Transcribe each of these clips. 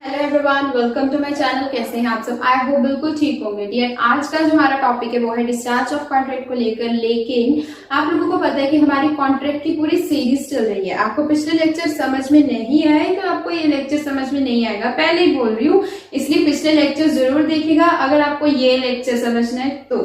Hello everyone, welcome to my channel. कैसे हैं आप सब? आई होप बिल्कुल ठीक होंगे। डियर, आज का जो हमारा टॉपिक है वो है डिस्चार्ज ऑफ कॉन्ट्रैक्ट को लेकर। लेकिन आप लोगों को पता है कि हमारी कॉन्ट्रैक्ट की पूरी सीरीज चल रही है। आपको पिछले लेक्चर समझ में नहीं आए तो आपको ये लेक्चर समझ में नहीं आएगा, पहले ही बोल रही हूँ। इसलिए पिछले लेक्चर जरूर देखिएगा अगर आपको ये लेक्चर समझना है तो।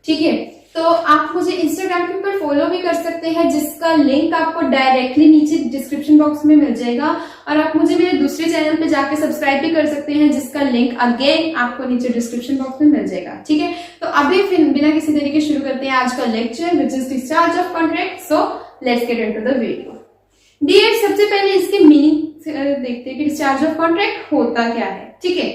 ठीक है, तो आप मुझे इंस्टाग्राम के ऊपर फॉलो भी कर सकते हैं, जिसका लिंक आपको डायरेक्टली नीचे डिस्क्रिप्शन बॉक्स में मिल जाएगा। और आप मुझे मेरे दूसरे चैनल पे जाके सब्सक्राइब भी कर सकते हैं, जिसका लिंक अगेन आपको नीचे डिस्क्रिप्शन बॉक्स में मिल जाएगा। ठीक है, तो अभी फिर बिना किसी देरी के शुरू करते हैं आज का lecture, which is discharge of contract. So let's get into the video. Dear, सबसे पहले इसके मीनिंग देखते हैं कि डिस्चार्ज ऑफ कॉन्ट्रैक्ट होता क्या है। ठीक है,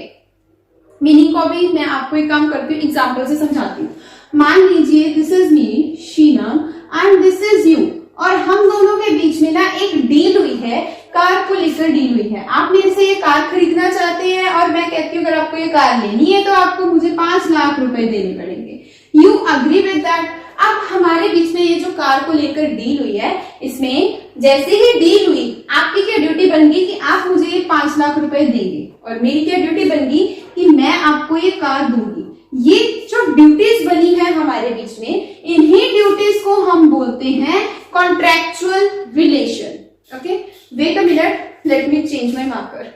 मीनिंग को भी मैं आपको एक काम करती हूँ, एग्जाम्पल से समझाती हूँ। मान लीजिए this is me Sheenam and this is you, और हम दोनों के बीच में ना एक डील हुई है, कार को लेकर डील हुई है। आप मेरे से ये कार खरीदना चाहते हैं और मैं कहती हूँ अगर आपको ये कार लेनी है तो आपको मुझे 5 लाख रुपए देने पड़ेंगे। You agree with that? अब हमारे बीच में ये जो कार को लेकर डील हुई है, इसमें जैसे ही डील हुई आपकी क्या ड्यूटी बन गई कि आप मुझे ये 5 लाख रुपए देंगे, और मेरी क्या ड्यूटी बन गई कि मैं आपको ये कार दूंगी। ये जो ड्यूटीज बनी है हमारे बीच में, इन्हीं ड्यूटीज को हम बोलते हैं contractual relation. Okay, wait a minute, let me change my marker.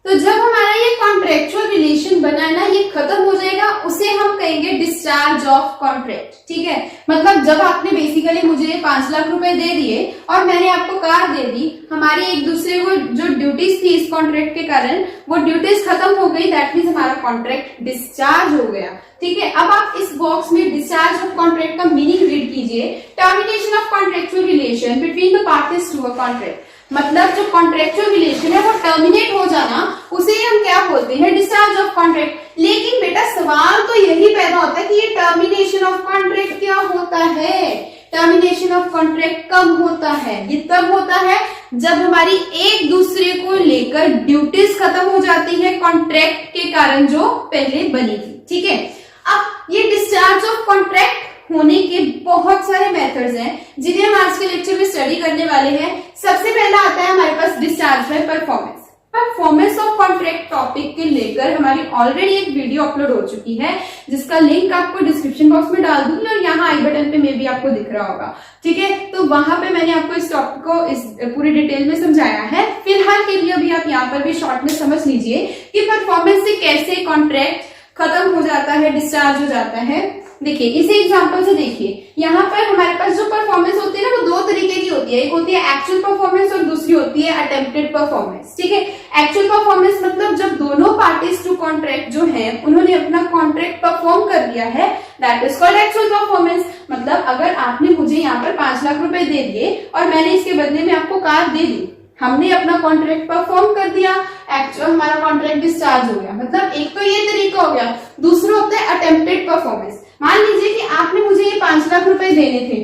तो जब हमारा ये कॉन्ट्रैक्चुअल रिलेशन बना है ना, ये खत्म हो जाएगा, उसे हम कहेंगे डिस्चार्ज ऑफ कॉन्ट्रैक्ट। ठीक है, मतलब जब आपने बेसिकली मुझे 5 लाख रुपए दे दिए और मैंने आपको कार दे दी, हमारी एक दूसरे को जो ड्यूटीज थी इस कॉन्ट्रैक्ट के कारण, वो ड्यूटीज खत्म हो गई। दैट मीन्स हमारा कॉन्ट्रैक्ट डिस्चार्ज हो गया। ठीक है, अब आप इस बॉक्स में डिस्चार्ज ऑफ कॉन्ट्रैक्ट का मीनिंग रीड कीजिए। Termination of contractual relation between the parties to a contract. मतलब जो कॉन्ट्रैक्चुअल रिलेशन है वो टर्मिनेट हो जाना, उसे हम क्या बोलते हैं? Discharge of contract. लेकिन बेटा सवाल तो यही पैदा होता है कि ये टर्मिनेशन ऑफ कॉन्ट्रैक्ट क्या होता है? टर्मिनेशन ऑफ कॉन्ट्रैक्ट कब होता है? ये तब होता है जब हमारी एक दूसरे को लेकर ड्यूटीज खत्म हो जाती है कॉन्ट्रैक्ट के कारण जो पहले बनी थी। ठीक है, अब ये डिस्चार्ज ऑफ कॉन्ट्रैक्ट होने के बहुत सारे मेथड्स हैं जिन्हें हम आज के लेक्चर में स्टडी करने वाले हैं। सबसे पहला आता है हमारे पास discharge by performance. Performance of contract topic के लेकर हमारी ऑलरेडी एक वीडियो अपलोड हो चुकी है, जिसका लिंक आपको डिस्क्रिप्शन बॉक्स में डाल दूंगी और यहाँ आई बटन पे में भी आपको दिख रहा होगा। ठीक है, तो वहां पे मैंने आपको इस टॉपिक को इस पूरी डिटेल में समझाया है। फिलहाल के लिए अभी आप यहाँ पर भी शॉर्ट में समझ लीजिए कि परफॉर्मेंस से कैसे कॉन्ट्रैक्ट खत्म हो जाता है, डिस्चार्ज हो जाता है। देखिए, इसी एग्जांपल से देखिए, यहाँ पर हमारे पास जो परफॉर्मेंस होती है ना, वो 2 तरीके की होती है। एक होती है एक्चुअल परफॉर्मेंस और दूसरी होती है अटेम्प्टेड परफॉर्मेंस। ठीक है, एक्चुअल परफॉर्मेंस मतलब जब दोनों पार्टीज टू कॉन्ट्रैक्ट जो है उन्होंने अपना कॉन्ट्रैक्ट परफॉर्म कर दिया है, that is called actual performance. मतलब अगर आपने मुझे यहाँ पर 5 लाख रुपए दे दिए और मैंने इसके बदले में आपको कार दे दी, हमने अपना कॉन्ट्रैक्ट परफॉर्म कर दिया, एक्चुअल हमारा कॉन्ट्रैक्ट डिस्चार्ज हो गया। मतलब एक तो ये तरीका हो गया। दूसरा होता है अटेम्प्टेड परफॉर्मेंस। मान लीजिए कि आपने मुझे ये 5 लाख रुपए देने थे,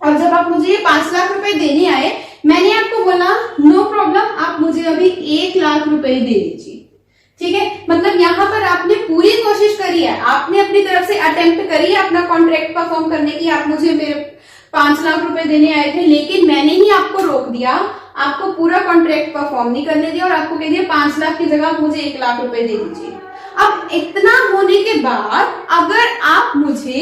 और जब आप मुझे ये 5 लाख रुपए देने आए, मैंने आपको बोला नो प्रॉब्लम, आप मुझे अभी 1 लाख रुपए दे दीजिए। ठीक है, मतलब यहाँ पर आपने पूरी कोशिश करी है, आपने अपनी तरफ से अटेम्प्ट करी है अपना कॉन्ट्रैक्ट परफॉर्म करने की। आप मुझे मेरे 5 लाख रुपए देने आए थे, लेकिन मैंने ही आपको रोक दिया, आपको पूरा कॉन्ट्रैक्ट परफॉर्म नहीं करने दिया और आपको कह दिया 5 लाख की जगह आप मुझे 1 लाख रुपए दे दीजिए। अब इतना होने के बाद अगर आप मुझे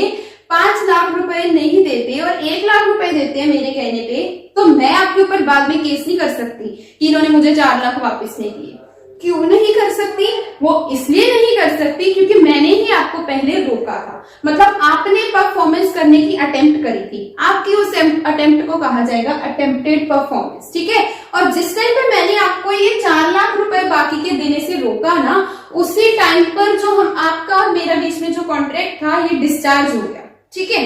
5 लाख रुपए नहीं देते और 1 लाख रुपए देते हैं मेरे कहने पे, तो मैं आपके ऊपर बाद में केस नहीं कर सकती कि इन्होंने मुझे 4 लाख वापस नहीं दिए। क्यों नहीं कर सकती? वो इसलिए नहीं कर सकती क्योंकि मैंने ही आपको पहले रोका था। मतलब आपने परफॉर्मेंस करने की अटेम्प्ट करी थी, आपकी उस अटेम्प्ट को कहा जाएगा अटेम्प्टेड परफॉर्मेंस। ठीक है, और जिस टाइम पे मैंने आपको ये 4 लाख रुपए बाकी के देने से रोका ना, उसी टाइम पर जो हम आपका और मेरा बीच में जो कॉन्ट्रैक्ट था ये डिस्चार्ज हो गया। ठीक है,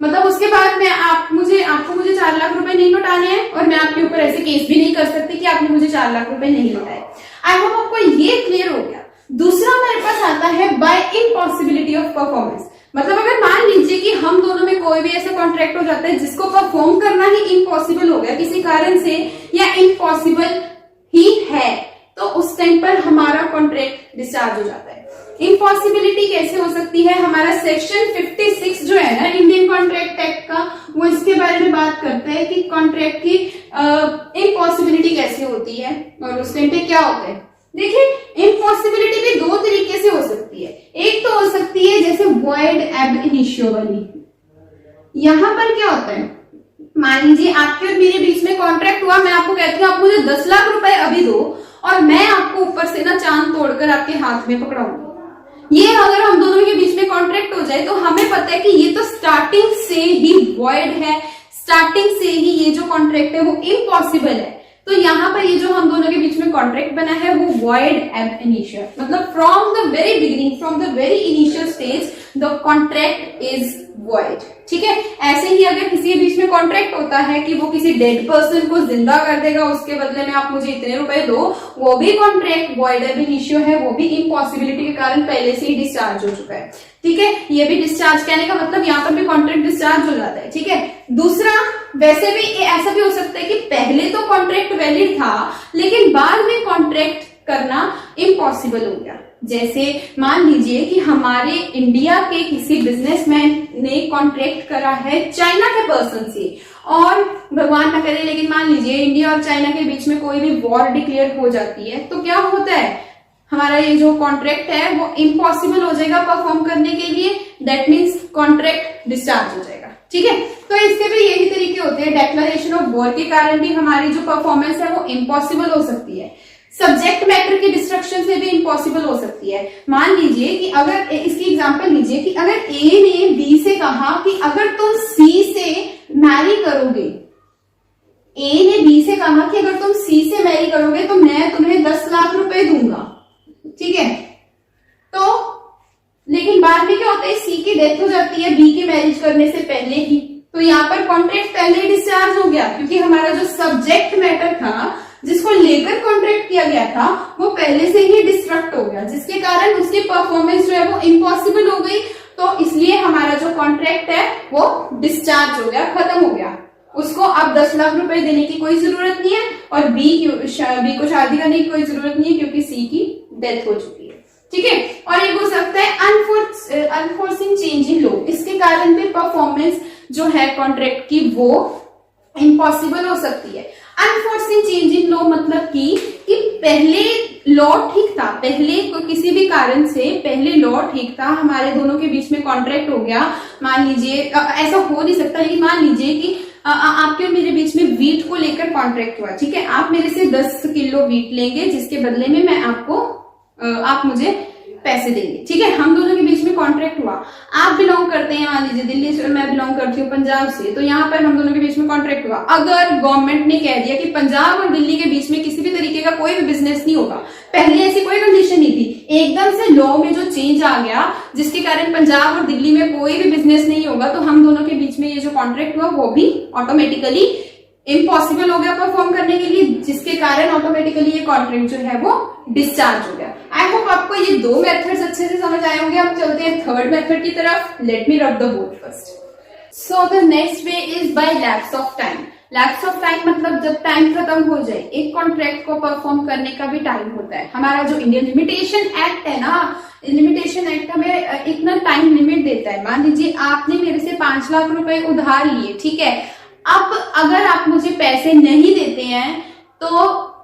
मतलब उसके बाद मैं आपको मुझे 4 लाख रुपए नहीं लौटाने हैं और मैं आपके ऊपर ऐसे केस भी नहीं कर सकती कि आपने मुझे 4 लाख रुपए नहीं लौटाए। आई होप आपको ये क्लियर हो गया। दूसरा मेरे पास आता है बाय इम्पॉसिबिलिटी ऑफ परफॉर्मेंस। मतलब अगर मान लीजिए कि हम दोनों में कोई भी ऐसा कॉन्ट्रैक्ट हो जाता है जिसको परफॉर्म करना ही इम्पॉसिबल हो गया किसी कारण से, या इम्पॉसिबल ही है, तो उस टाइम पर हमारा कॉन्ट्रैक्ट डिस्चार्ज हो जाता है। इम्पॉसिबिलिटी कैसे हो सकती है? हमारा सेक्शन 56 जो है ना इंडियन कॉन्ट्रैक्ट एक्ट का, वो इसके बारे में बात करता है कि कॉन्ट्रैक्ट की इम्पॉसिबिलिटी कैसे होती है और उस टाइम पे क्या होता है। देखिए इम्पॉसिबिलिटी भी दो तरीके से हो सकती है। एक तो हो सकती है जैसे वॉइड एब इनिशियो वाली। यहां पर क्या होता है, मान लीजिए आपके और मेरे बीच में कॉन्ट्रैक्ट हुआ, मैं आपको कहती हूँ आप मुझे 10 लाख रुपए अभी दो और मैं आपको ऊपर से ना चांद तोड़कर आपके हाथ में पकड़ाऊंगी। ये अगर हम दोनों के बीच में कॉन्ट्रैक्ट हो जाए तो हमें पता है कि ये तो स्टार्टिंग से ही वॉइड है, स्टार्टिंग से ही ये जो कॉन्ट्रैक्ट है वो इम्पॉसिबल है। तो यहाँ पर ये जो हम दोनों के बीच में कॉन्ट्रैक्ट बना है वो वॉइड एब इनिशियो, मतलब from the very beginning, from the very initial stage the contract is void. ठीक है, ऐसे ही अगर किसी के बीच में कॉन्ट्रैक्ट होता है कि वो किसी डेड पर्सन को जिंदा कर देगा, उसके बदले में आप मुझे इतने रुपए दो, वो भी कॉन्ट्रैक्ट वॉइड एब इनिशियो है, वो भी इम्पॉसिबिलिटी के कारण पहले से ही डिस्चार्ज हो चुका है। ठीक है, ये भी डिस्चार्ज कहने का मतलब यहाँ पर भी कॉन्ट्रैक्ट डिस्चार्ज हो जाता है। ठीक है, दूसरा वैसे भी ऐसा भी हो सकता है कि पहले तो कॉन्ट्रैक्ट वैलिड था लेकिन बाद में कॉन्ट्रैक्ट करना इम्पॉसिबल हो गया। जैसे मान लीजिए कि हमारे इंडिया के किसी बिजनेसमैन ने कॉन्ट्रैक्ट करा है चाइना के पर्सन से, और भगवान ना करे लेकिन मान लीजिए इंडिया और चाइना के बीच में कोई भी वॉर डिक्लेयर हो जाती है, तो क्या होता है, हमारा ये जो कॉन्ट्रैक्ट है वो इम्पॉसिबल हो जाएगा परफॉर्म करने के लिए। दैट मीन्स कॉन्ट्रैक्ट डिस्चार्ज हो जाएगा। ठीक है, तो इसके भी यही तरीके होते हैं। डिक्लेरेशन ऑफ वॉर के कारण भी हमारी जो परफॉर्मेंस है वो इम्पॉसिबल हो सकती है। सब्जेक्ट मैटर की डिस्ट्रक्शन से भी इम्पॉसिबल हो सकती है। मान लीजिए कि अगर इसकी एग्जांपल लीजिए कि अगर ए ने बी से कहा कि अगर तुम सी से मैरी करोगे, ए ने बी से कहा कि अगर तुम सी से मैरी करोगे तो मैं तुम्हें 10 लाख रुपए दूंगा। ठीक है, तो लेकिन बाद में क्या होता है, सी की डेथ हो जाती है बी की मैरिज करने से पहले ही, तो यहाँ पर कॉन्ट्रैक्ट पहले ही डिस्चार्ज हो गया क्योंकि हमारा जो सब्जेक्ट मैटर था जिसको लेकर कॉन्ट्रैक्ट किया गया था वो पहले से ही डिस्ट्रक्ट हो गया, जिसके कारण उसकी परफॉर्मेंस जो है वो इम्पॉसिबल हो गई। तो इसलिए हमारा जो कॉन्ट्रैक्ट है वो डिस्चार्ज हो गया, खत्म हो गया। उसको अब 10 लाख रुपए देने की कोई जरूरत नहीं है और बी को शादी करने की कोई जरूरत नहीं है क्योंकि सी की डेथ हो चुकी है। ठीक है, और एक हो सकता है अनफोर्सिंग चेंज इन लॉ। इसके कारण भी परफॉर्मेंस जो है कॉन्ट्रैक्ट की वो इम्पॉसिबल हो सकती है। अनफोर्सिंग चेंज इन लॉ मतलब कि पहले लॉ ठीक था, पहले किसी भी कारण से पहले लॉ ठीक था, हमारे दोनों के बीच में कॉन्ट्रैक्ट हो गया। मान लीजिए ऐसा हो नहीं सकता लेकिन मान लीजिए कि आपके और मेरे बीच में वीट को लेकर कॉन्ट्रैक्ट हुआ। ठीक है, आप मेरे से 10 किलो वीट लेंगे जिसके बदले में मैं आप मुझे पैसे देंगे। ठीक है, हम दोनों के बीच में कॉन्ट्रैक्ट हुआ। आप बिलोंग करते हैं मान लीजिए दिल्ली से और मैं बिलोंग करती हूँ पंजाब से, तो यहाँ पर हम दोनों के बीच में कॉन्ट्रैक्ट हुआ। अगर गवर्नमेंट ने कह दिया कि पंजाब और दिल्ली के बीच में किसी भी तरीके का कोई भी बिजनेस नहीं होगा, पहले ऐसी कोई कंडीशन नहीं थी, एकदम से लॉ में जो चेंज आ गया जिसके कारण पंजाब और दिल्ली में कोई भी बिजनेस नहीं होगा, तो हम दोनों के बीच में ये जो कॉन्ट्रैक्ट हुआ वो भी ऑटोमेटिकली इम्पॉसिबल हो गया परफॉर्म करने के लिए, जिसके कारण ऑटोमेटिकली ये कॉन्ट्रैक्ट जो है वो डिस्चार्ज हो गया। आई होप आपको ये दो मेथड्स अच्छे से समझ आए होंगे। अब चलते हैं थर्ड मेथड की तरफ। लेट मी रब the board first. So the next way is by lapse of time. Lapse of time मतलब जब टाइम खत्म हो जाए, एक कॉन्ट्रैक्ट को परफॉर्म करने का भी टाइम होता है। हमारा जो इंडियन लिमिटेशन एक्ट है ना, लिमिटेशन एक्ट हमें इतना टाइम लिमिट देता है। मान लीजिए आपने मेरे से 5 लाख रुपए उधार लिए, ठीक है, अब अगर आप मुझे पैसे नहीं देते हैं तो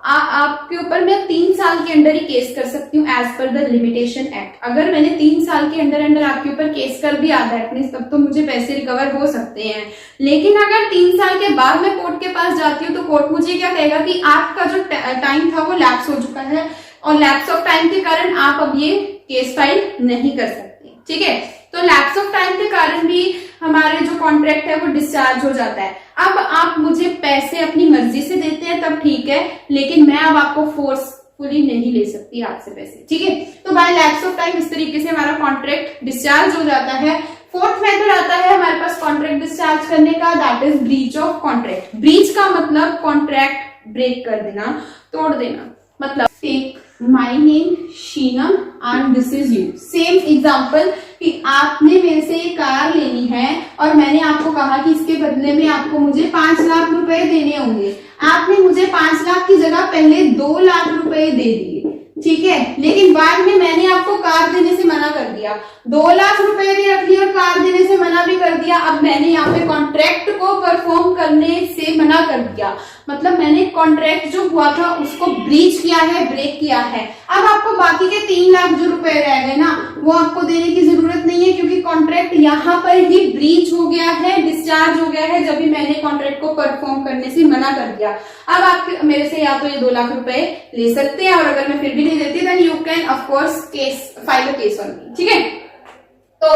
आपके ऊपर मैं 3 साल के अंदर ही केस कर सकती हूँ as per the limitation act. अगर मैंने 3 साल के अंदर आपके ऊपर केस कर दिया दैट मीन्स तब तो मुझे पैसे रिकवर हो सकते हैं। लेकिन अगर 3 साल के बाद मैं कोर्ट के पास जाती हूँ तो कोर्ट मुझे क्या कहेगा कि आपका जो टाइम था वो लैप्स हो चुका है और लैप्स ऑफ टाइम के कारण आप अब ये केस फाइल नहीं कर सकते। ठीक है, तो लैप्स ऑफ टाइम के कारण भी हमारे जो कॉन्ट्रैक्ट है वो डिस्चार्ज हो जाता है। अब आप मुझे पैसे अपनी मर्जी से देते हैं तब ठीक है, लेकिन मैं अब आपको फोर्सफुली नहीं ले सकती आपसे पैसे। ठीक है, तो बाय लैप्स ऑफ टाइम इस तरीके से हमारा कॉन्ट्रैक्ट डिस्चार्ज हो जाता है। फोर्थ मेथड आता है हमारे पास कॉन्ट्रैक्ट डिस्चार्ज करने का, that is breach of contract. Breach का मतलब कॉन्ट्रैक्ट ब्रेक कर देना, तोड़ देना। मतलब take my name Sheenam and this is you. Same example कि आपने मेरे से ये कार लेनी है और मैंने आपको कहा कि इसके बदले में आपको मुझे 5 लाख रुपए देने होंगे। आपने मुझे 5 लाख की जगह पहले 2 लाख रुपए दे दिए, ठीक है, लेकिन बाद में मैंने आपको कार देने से मना कर दिया, 2 लाख रुपए भी रख लिया और कार देने से मना भी कर दिया। अब मैंने यहाँ पे कॉन्ट्रैक्ट को परफॉर्म करने से मना कर दिया, मतलब मैंने कॉन्ट्रैक्ट जो हुआ था उसको ब्रीच किया है, ब्रेक किया है। अब आपको बाकी के 3 लाख जो रुपए रह गए ना, वो आपको देने की जरूरत नहीं है, क्योंकि कॉन्ट्रैक्ट यहाँ पर ही ब्रीच हो गया है, डिस्चार्ज हो गया है, जब भी मैंने कॉन्ट्रैक्ट को परफॉर्म करने से मना कर दिया। अब आप मेरे से या तो ये 2 लाख रुपए ले सकते हैं, और अगर मैं फिर भी नहीं देती then you can of course case file a case on me, ठीक है। तो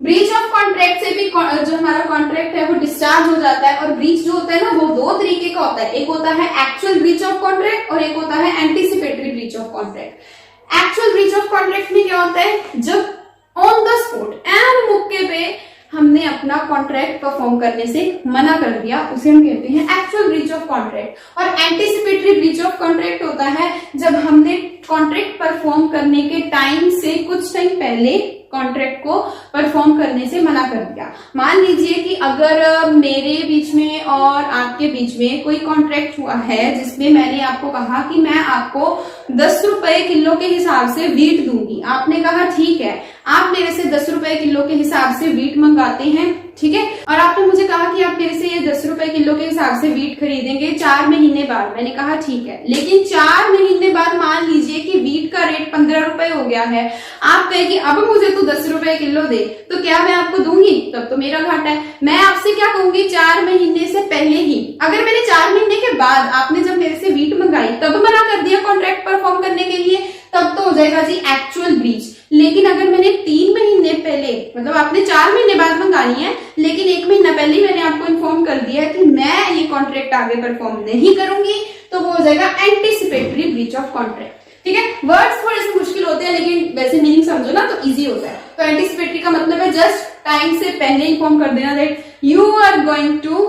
ब्रीच ऑफ कॉन्ट्रैक्ट से भी जो हमारा कॉन्ट्रैक्ट है वो डिस्चार्ज हो जाता है। और ब्रीच जो होता है ना वो 2 तरीके का होता है, एक होता है एक्चुअल ब्रीच ऑफ कॉन्ट्रैक्ट और एक होता है anticipatory breach of contract. Actual breach of contract में क्या होता है, जब ऑन द स्पॉट एंड मौके पे हमने अपना कॉन्ट्रैक्ट परफॉर्म करने से मना कर दिया, उसे हम कहते हैं एक्चुअल ब्रीच ऑफ कॉन्ट्रैक्ट। और एंटीसिपेटरी ब्रीच ऑफ कॉन्ट्रैक्ट होता है जब हमने कॉन्ट्रैक्ट परफॉर्म करने के टाइम से कुछ टाइम पहले कॉन्ट्रैक्ट को परफॉर्म करने से मना कर दिया। मान लीजिए कि अगर मेरे बीच में और आपके बीच में कोई कॉन्ट्रैक्ट हुआ है जिसमें मैंने आपको कहा कि मैं आपको 10 रुपए किलो के हिसाब से वीट दूंगी, आपने कहा ठीक है, आप मेरे से 10 रुपए किलो के हिसाब से वीट मंगाते हैं, ठीक है, और आपने मुझे कहा कि आप मेरे से ये 10 रुपए किलो के हिसाब से वीट खरीदेंगे 4 महीने बाद। मैंने कहा ठीक है, लेकिन 4 महीने बाद मान लीजिए कि वीट का रेट 15 रुपए हो गया है, आप कहे कि अब मुझे तो 10 रुपए किलो दे, तो क्या मैं आपको दूंगी? तब तो मेरा घाटा है। मैं आपसे क्या कहूंगी, 4 महीने से पहले ही, अगर मैंने 4 महीने के बाद आपने जब मेरे से वीट मंगाई तब मना कर दिया कॉन्ट्रैक्ट परफॉर्म करने के लिए, तब तो हो जाएगा जी एक्चुअल ब्रीच। लेकिन अगर मैंने 3 महीने पहले, मतलब आपने 4 महीने बाद मंगानी है, लेकिन 1 महीना पहले ही मैंने आपको इन्फॉर्म कर दिया कि मैं ये कॉन्ट्रैक्ट आगे परफॉर्म नहीं करूंगी, तो वो हो जाएगा एंटीसिपेटरी ब्रीच ऑफ कॉन्ट्रैक्ट, ठीक है। वर्ड्स थोड़े से मुश्किल होते हैं, लेकिन वैसे मीनिंग समझो ना तो इजी होता है। तो एंटीसिपेटरी का मतलब है जस्ट टाइम से पहले इन्फॉर्म कर देना that you are going to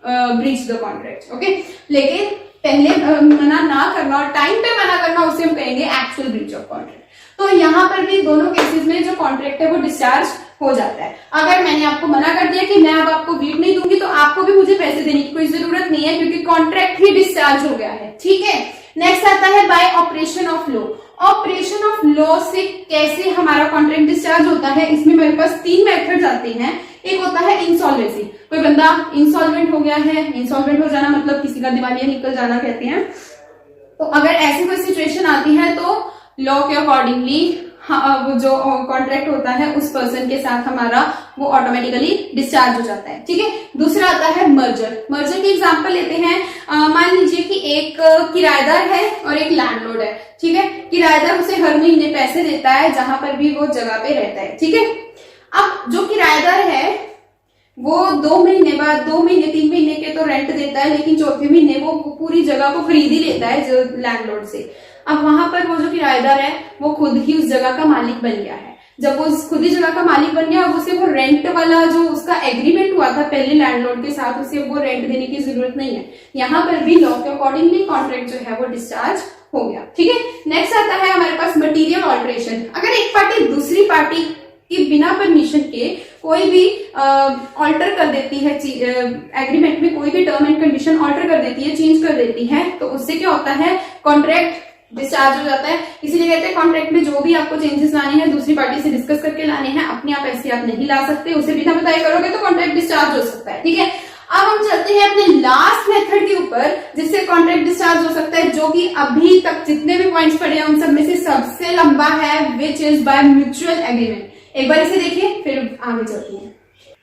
breach the contract, okay. लेकिन पहले मना ना करना और टाइम पे मना करना, उसे हम कहेंगे एक्चुअल ब्रीच ऑफ कॉन्ट्रैक्ट। तो यहाँ पर भी दोनों केसेस में जो कॉन्ट्रैक्ट है वो डिस्चार्ज हो जाता है। अगर मैंने आपको मना कर दिया कि मैं अब आपको वीट नहीं दूंगी, तो आपको भी मुझे पैसे देने की कोई जरूरत नहीं है, क्योंकि कॉन्ट्रैक्ट ही डिस्चार्ज हो गया है, ठीक है। नेक्स्ट आता है bye operation of law. Operation of law से कैसे हमारा कॉन्ट्रैक्ट डिस्चार्ज होता है, इसमें मेरे पास 3 मेथड्स आते हैं। एक होता है इंसॉल्वेंसी, कोई बंदा इंसॉल्वेंट हो गया है, इंसॉल्वेंट हो जाना मतलब किसी का दिवालिया निकल जाना कहते हैं। तो अगर ऐसी कोई सिचुएशन आती है तो लॉ के अकॉर्डिंगली वो जो कॉन्ट्रैक्ट होता है उस पर्सन के साथ हमारा वो ऑटोमेटिकली डिस्चार्ज हो जाता है, ठीक है। दूसरा आता है मर्जर। मर्जर की एग्जांपल लेते हैं, मान लीजिए कि एक किराएदार है और एक लैंडलॉर्ड है, ठीक है। किराएदार उसे हर महीने पैसे देता है जहां पर भी वो जगह पे रहता है, ठीक है। अब जो किराएदार है वो 2 महीने बाद, 2 महीने 3 महीने के तो रेंट देता है, लेकिन चौथे महीने वो पूरी जगह को खरीद ही लेता है जो लैंडलॉर्ड से। अब वहां पर वो जो किराएदार है वो खुद ही उस जगह का मालिक बन गया है। जब वो खुद ही जगह का मालिक बन गया, उसे वो रेंट वाला जो उसका एग्रीमेंट हुआ था पहले लैंडलॉर्ड के साथ, उसे वो रेंट देने की जरूरत नहीं है। यहाँ पर भी लॉ के अकॉर्डिंगली कॉन्ट्रैक्ट जो है वो डिस्चार्ज हो गया, ठीक है। नेक्स्ट आता है हमारे पास मटीरियल ऑल्टरेशन। अगर एक पार्टी दूसरी पार्टी कि बिना परमिशन के कोई भी ऑल्टर कर देती है, एग्रीमेंट में कोई भी टर्म एंड कंडीशन ऑल्टर कर देती है, चेंज कर देती है, तो उससे क्या होता है, कॉन्ट्रैक्ट डिस्चार्ज हो जाता है। इसीलिए कहते हैं कॉन्ट्रैक्ट में जो भी आपको चेंजेस लाने हैं दूसरी पार्टी से डिस्कस करके लाने हैं, अपने आप ऐसे आप नहीं ला सकते, उसे बिना बताए करोगे तो कॉन्ट्रैक्ट डिस्चार्ज हो सकता है, ठीक है। अब हम चलते हैं अपने लास्ट मेथड के ऊपर जिससे कॉन्ट्रैक्ट डिस्चार्ज हो सकता है, जो कि अभी तक जितने भी पॉइंट्स पढ़े हैं उन सब में से सबसे लंबा है, which is by mutual agreement. एक बार इसे देखिए फिर आगे चलते हैं।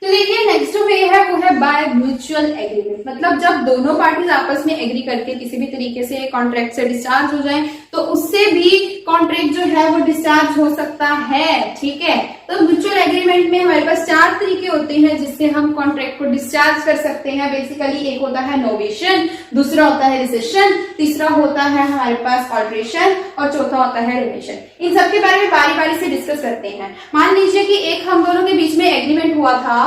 तो देखिए नेक्स्ट वे है वो है बाय म्यूचुअल एग्रीमेंट। मतलब जब दोनों पार्टीज आपस में एग्री करके किसी भी तरीके से कॉन्ट्रैक्ट से डिस्चार्ज हो जाए तो उससे भी कॉन्ट्रैक्ट जो है वो डिस्चार्ज हो सकता है, ठीक है। तो म्यूचुअल एग्रीमेंट में हमारे पास 4 तरीके होते हैं जिससे हम कॉन्ट्रैक्ट को डिस्चार्ज कर सकते हैं। बेसिकली एक होता है नोवेशन, दूसरा होता है रिसेशन, तीसरा होता है हमारे पास ऑल्टरेशन और चौथा होता है रिमेशन। इन सब के बारे में बारी बारी से डिस्कस करते हैं। मान लीजिए कि एक हम दोनों के बीच में एग्रीमेंट हुआ था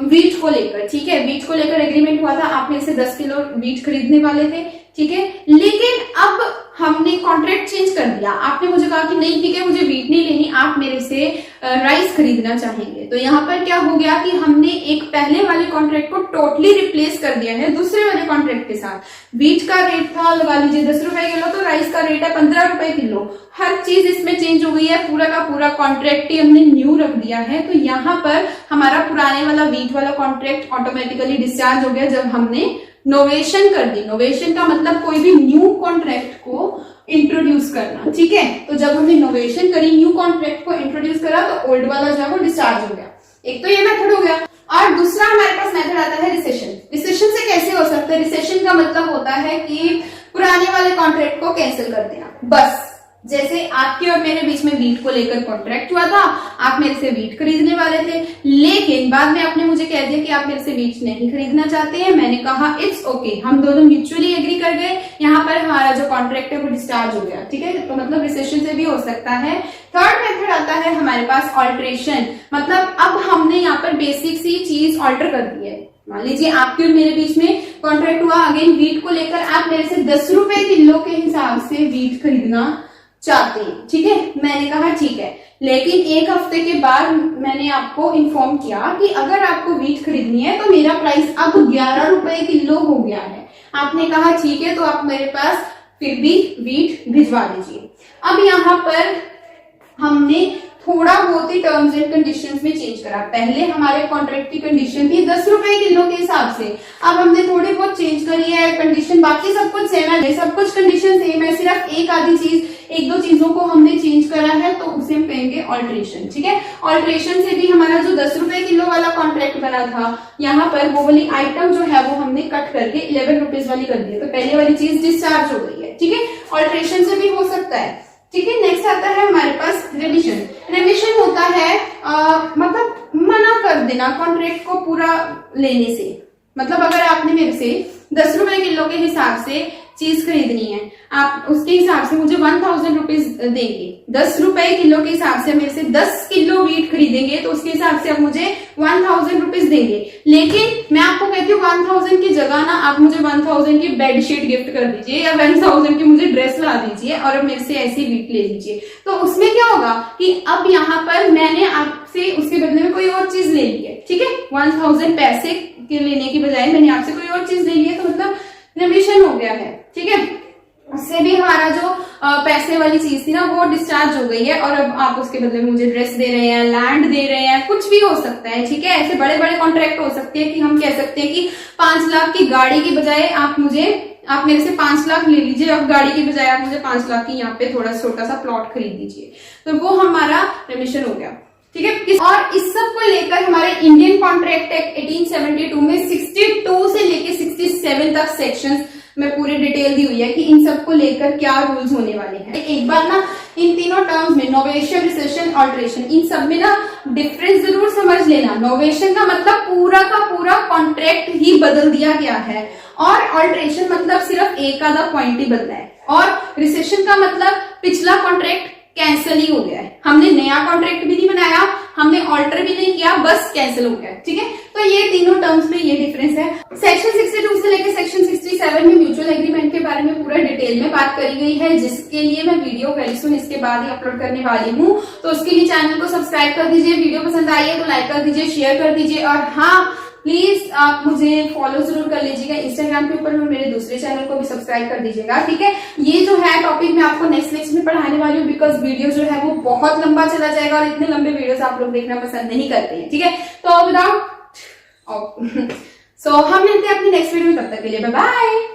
वीट को लेकर, ठीक है। वीट को लेकर एग्रीमेंट हुआ था, आप मेरे से 10 किलो वीट खरीदने वाले थे, ठीक है। लेकिन अब हमने कॉन्ट्रैक्ट चेंज कर दिया, आपने मुझे कहा कि नहीं ठीक है मुझे व्हीट नहीं लेनी, आप मेरे से राइस खरीदना चाहेंगे, तो यहाँ पर क्या हो गया कि हमने एक पहले वाले कॉन्ट्रैक्ट को टोटली रिप्लेस कर दिया है दूसरे वाले कॉन्ट्रैक्ट के साथ। व्हीट का रेट था लगा लीजिए 10 रुपए किलो, तो राइस का रेट है 15 रुपए किलो। हर चीज इसमें चेंज हो गई है, पूरा का पूरा कॉन्ट्रैक्ट ही हमने न्यू रख दिया है। तो यहाँ पर हमारा पुराने वाला व्हीट वाला कॉन्ट्रैक्ट ऑटोमेटिकली डिस्चार्ज हो गया जब हमने नोवेशन कर दी। नोवेशन का मतलब कोई भी न्यू कॉन्ट्रैक्ट को इंट्रोड्यूस करना, ठीक है। तो जब हमने नोवेशन करी, न्यू कॉन्ट्रैक्ट को इंट्रोड्यूस करा, तो ओल्ड वाला जो है वो डिस्चार्ज हो गया। एक तो ये मेथड हो गया, और दूसरा हमारे पास मेथड आता है रिसेशन। रिसेशन से कैसे हो सकता है? रिसेशन का मतलब होता है कि पुराने वाले कॉन्ट्रैक्ट को कैंसिल कर देना। बस जैसे आपके और मेरे बीच में व्हीट को लेकर कॉन्ट्रैक्ट हुआ था, आप मेरे से व्हीट खरीदने वाले थे, लेकिन बाद में आपने मुझे कह दिया कि आप मेरे से व्हीट नहीं खरीदना चाहते हैं। मैंने कहा इट्स ओके, हम दोनों म्यूचुअली एग्री कर गए, यहाँ पर हमारा जो कॉन्ट्रैक्ट है वो डिस्चार्ज हो गया, ठीक है। तो मतलब रिसेशन से भी हो सकता है। थर्ड मेथड आता है हमारे पास ऑल्ट्रेशन, मतलब अब हमने यहाँ पर बेसिक सी चीज ऑल्टर कर दी है। मान लीजिए आपके और मेरे बीच में कॉन्ट्रैक्ट हुआ, अगेन व्हीट को लेकर आप मेरे से 10 रुपए किलो के हिसाब से व्हीट खरीदना चाहते हैं, ठीक है। मैंने कहा ठीक है, लेकिन एक हफ्ते के बाद मैंने आपको इन्फॉर्म किया कि अगर आपको व्हीट खरीदनी है तो मेरा प्राइस अब 11 रुपए किलो हो गया है। आपने कहा ठीक है, तो आप मेरे पास फिर भी व्हीट भिजवा दीजिए। अब यहाँ पर हमने थोड़ा बहुत ही टर्म्स एंड कंडीशंस में चेंज करा। पहले हमारे कॉन्ट्रैक्ट की कंडीशन थी 10 रुपए किलो के हिसाब से, अब हमने थोड़ी बहुत चेंज करी है कंडीशन, बाकी सब कुछ सेम है, सब कुछ कंडीशन सेम है, सिर्फ एक आधी चीज, एक दो चीजों को हमने चेंज करा है, तो उसे हम कहेंगे ऑल्ट्रेशन, ठीक है। ऑल्ट्रेशन से भी हमारा जो 10 रुपए किलो वाला कॉन्ट्रैक्ट बना था, यहाँ पर वो वाली आइटम जो है वो हमने कट करके 11 रुपीज वाली कर दी, तो पहले वाली चीज डिस्चार्ज हो गई है, ठीक है। ऑल्ट्रेशन से भी हो सकता है, ठीक है। नेक्स्ट आता है हमारे पास रेमिशन। रेमिशन होता है मतलब मना कर देना कॉन्ट्रैक्ट को पूरा लेने से। मतलब अगर आपने मेरे से 10 रुपए किलो के हिसाब से चीज खरीदनी है, आप उसके हिसाब से मुझे 1000 रुपीज देंगे। 10 रुपए किलो के हिसाब से मेरे से 10 किलो व्हीट खरीदेंगे, तो उसके हिसाब से आप मुझे 1000 रुपीज देंगे। लेकिन मैं आपको कहती हूँ 1000 की जगह ना आप मुझे 1000 की बेडशीट गिफ्ट कर दीजिए, या 1000 की मुझे ड्रेस ला दीजिए, और अब मेरे से ऐसी व्हीट ले लीजिए। तो उसमें क्या होगा कि अब यहाँ पर मैंने आपसे उसके बदले में कोई और चीज ले ली है, ठीक है। 1000 पैसे के लेने की बजाय मैंने आपसे कोई और चीज ले ली है, तो मतलब रेमिशन हो गया है, ठीक है। उससे भी हमारा जो पैसे वाली चीज थी ना वो डिस्चार्ज हो गई है, और अब आप उसके बदले में मुझे ड्रेस दे रहे हैं, लैंड दे रहे हैं, कुछ भी हो सकता है, ठीक है। ऐसे बड़े बड़े कॉन्ट्रैक्ट हो सकते हैं कि हम कह सकते हैं कि 5 लाख की गाड़ी की बजाय आप मेरे से 5 लाख ले लीजिए, और गाड़ी की बजाय आप मुझे 5 लाख की यहाँ पे थोड़ा छोटा सा प्लॉट खरीद दीजिए, तो वो हमारा रेमिशन हो गया, ठीक है। और इस सब को लेकर हमारे इंडियन कॉन्ट्रैक्ट एक्ट 1872 में 62 से लेके 67 तक सेक्शंस में पूरी डिटेल दी हुई है कि इन सब को लेकर क्या रूल्स होने वाले हैं। एक बार ना इन तीनों टर्म्स में नोवेशन, रिसेशन, ऑल्ट्रेशन, इन सब में ना डिफरेंस जरूर समझ लेना। नोवेशन का मतलब पूरा का पूरा कॉन्ट्रैक्ट ही बदल दिया गया है, और ऑल्ट्रेशन मतलब सिर्फ एक आधा पॉइंट ही बदला है, और रिसेशन का मतलब पिछला कॉन्ट्रैक्ट कैंसिल ही हो गया है। हमने नया कॉन्ट्रैक्ट भी नहीं बनाया, हमने ऑल्टर भी नहीं किया, बस कैंसिल हो गया, ठीक है। तो ये तीनों टर्म्स में ये डिफरेंस है। सेक्शन 62 से लेकर सेक्शन 67 में म्यूचुअल एग्रीमेंट के बारे में पूरा डिटेल में बात करी गई है, जिसके लिए मैं वीडियो वेरी सून इसके बाद ही अपलोड करने वाली हूँ। तो उसके लिए चैनल को सब्सक्राइब कर दीजिए, वीडियो पसंद आई है तो लाइक कर दीजिए, शेयर कर दीजिए, और हाँ प्लीज आप मुझे फॉलो जरूर कर लीजिएगा इंस्टाग्राम के ऊपर, मेरे दूसरे चैनल को भी सब्सक्राइब कर दीजिएगा, ठीक है। ये जो है टॉपिक मैं आपको नेक्स्ट में पढ़ाने वाली हूँ, बिकॉज वीडियो जो है वो बहुत लंबा चला जाएगा, और इतने लंबे वीडियोस आप लोग देखना पसंद नहीं करते हैं, ठीक है। तो विदाउट हम मिलते हैं अपनी नेक्स्ट वीडियो में, तब तक के लिए बाय बाय।